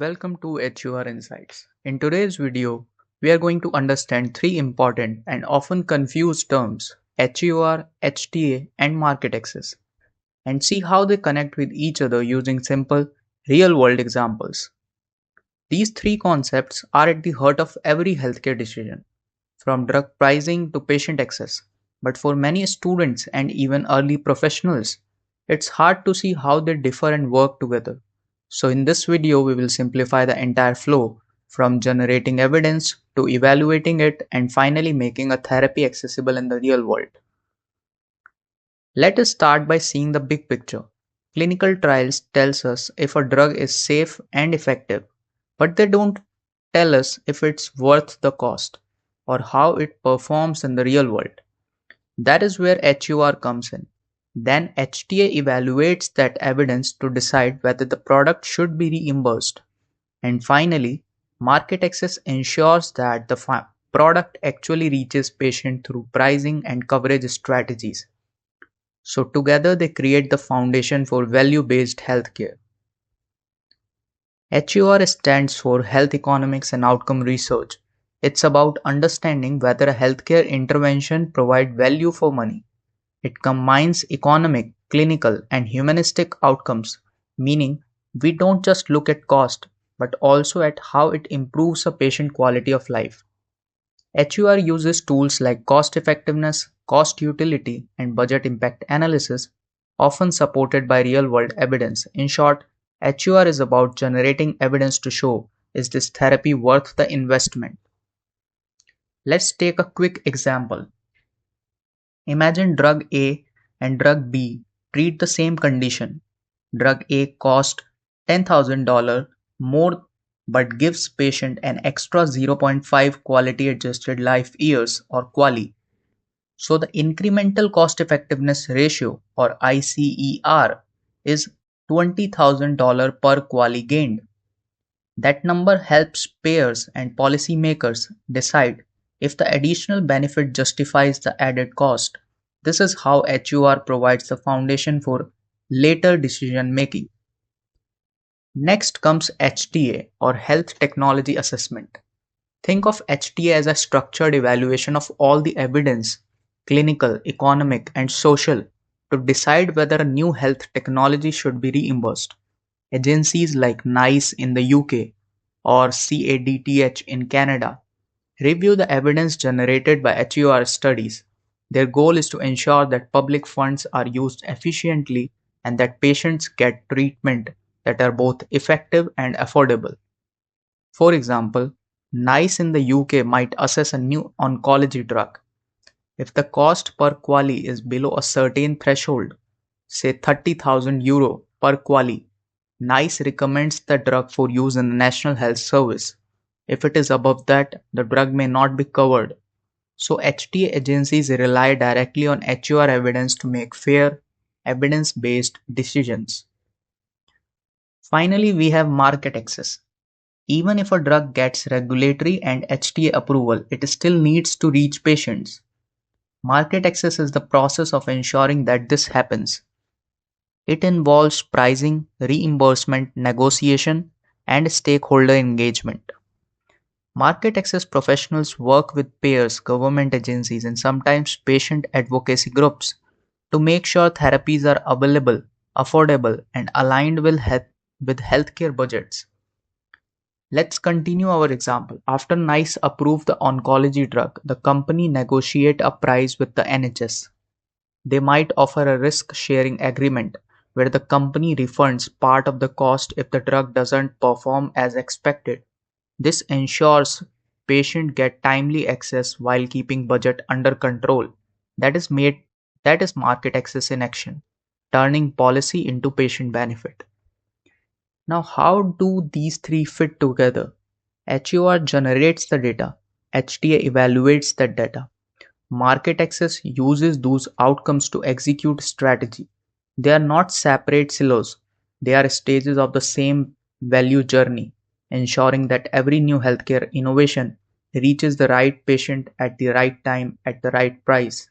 Welcome to HEOR Insights. In today's video, we are going to understand three important and often confused terms HEOR, HTA, and market access, and see how they connect with each other using simple, real world examples. These three concepts are at the heart of every healthcare decision, from drug pricing to patient access. But for many students and even early professionals, it's hard to see how they differ and work together. So in this video, we will simplify the entire flow from generating evidence to evaluating it and finally making a therapy accessible in the real world. Let us start by seeing the big picture. Clinical trials tells us if a drug is safe and effective, but they don't tell us if it's worth the cost or how it performs in the real world. That is where HEOR comes in. Then HTA evaluates that evidence to decide whether the product should be reimbursed. And finally, market access ensures that the product actually reaches patient through pricing and coverage strategies. So together they create the foundation for value-based healthcare. HEOR stands for Health Economics and Outcome Research. It's about understanding whether a healthcare intervention provides value for money. It combines economic, clinical, and humanistic outcomes, meaning we don't just look at cost, but also at how it improves a patient quality of life. HEOR uses tools like cost effectiveness, cost utility, and budget impact analysis, often supported by real world evidence. In short, HEOR is about generating evidence to show is this therapy worth the investment. Let's take a quick example. Imagine drug A and drug B treat the same condition. Drug A costs $10,000 more but gives patient an extra 0.5 quality adjusted life years or QALY. So the incremental cost effectiveness ratio or ICER is $20,000 per QALY gained. That number helps payers and policymakers decide if the additional benefit justifies the added cost. This is how HEOR provides the foundation for later decision making. Next comes HTA or Health Technology Assessment. Think of HTA as a structured evaluation of all the evidence, clinical, economic, and social, to decide whether a new health technology should be reimbursed. Agencies like NICE in the UK or CADTH in Canada review the evidence generated by HEOR studies. Their goal is to ensure that public funds are used efficiently and that patients get treatment that are both effective and affordable. For example, NICE in the UK might assess a new oncology drug. If the cost per QALY is below a certain threshold, say €30,000 per QALY, NICE recommends the drug for use in the National Health Service. If it is above that, the drug may not be covered. So HTA agencies rely directly on HEOR evidence to make fair, evidence-based decisions. Finally, we have market access. Even if a drug gets regulatory and HTA approval, it still needs to reach patients. Market access is the process of ensuring that this happens. It involves pricing, reimbursement, negotiation, and stakeholder engagement. Market access professionals work with payers, government agencies, and sometimes patient advocacy groups to make sure therapies are available, affordable, and aligned with healthcare budgets. Let's continue our example. After NICE approved the oncology drug, the company negotiate a price with the NHS. They might offer a risk-sharing agreement where the company refunds part of the cost if the drug doesn't perform as expected. This ensures patients get timely access while keeping budget under control. That is market access in action, turning policy into patient benefit. Now, how do these three fit together? HEOR generates the data, HTA evaluates that data. Market access uses those outcomes to execute strategy. They are not separate silos, they are stages of the same value journey, ensuring that every new healthcare innovation reaches the right patient at the right time at the right price.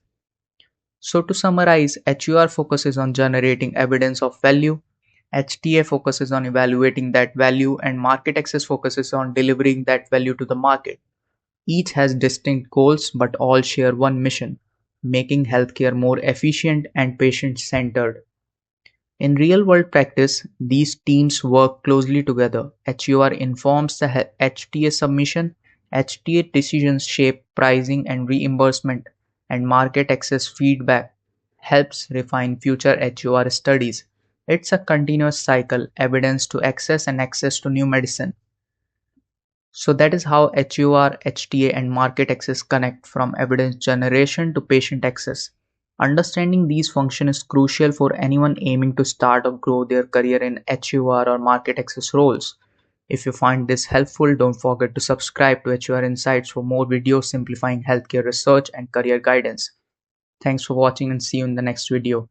So to summarize, HEOR focuses on generating evidence of value, HTA focuses on evaluating that value, and market access focuses on delivering that value to the market. Each has distinct goals but all share one mission: making healthcare more efficient and patient centered. In real world practice, these teams work closely together. HEOR informs the HTA submission, HTA decisions shape pricing and reimbursement, and market access feedback helps refine future HEOR studies. It's a continuous cycle: evidence to access and access to new medicine. So that is how HEOR, HTA, and market access connect, from evidence generation to patient access. Understanding these functions is crucial for anyone aiming to start or grow their career in HEOR or market access roles. If you find this helpful, don't forget to subscribe to HEOR Insights for more videos simplifying healthcare research and career guidance. Thanks for watching and see you in the next video.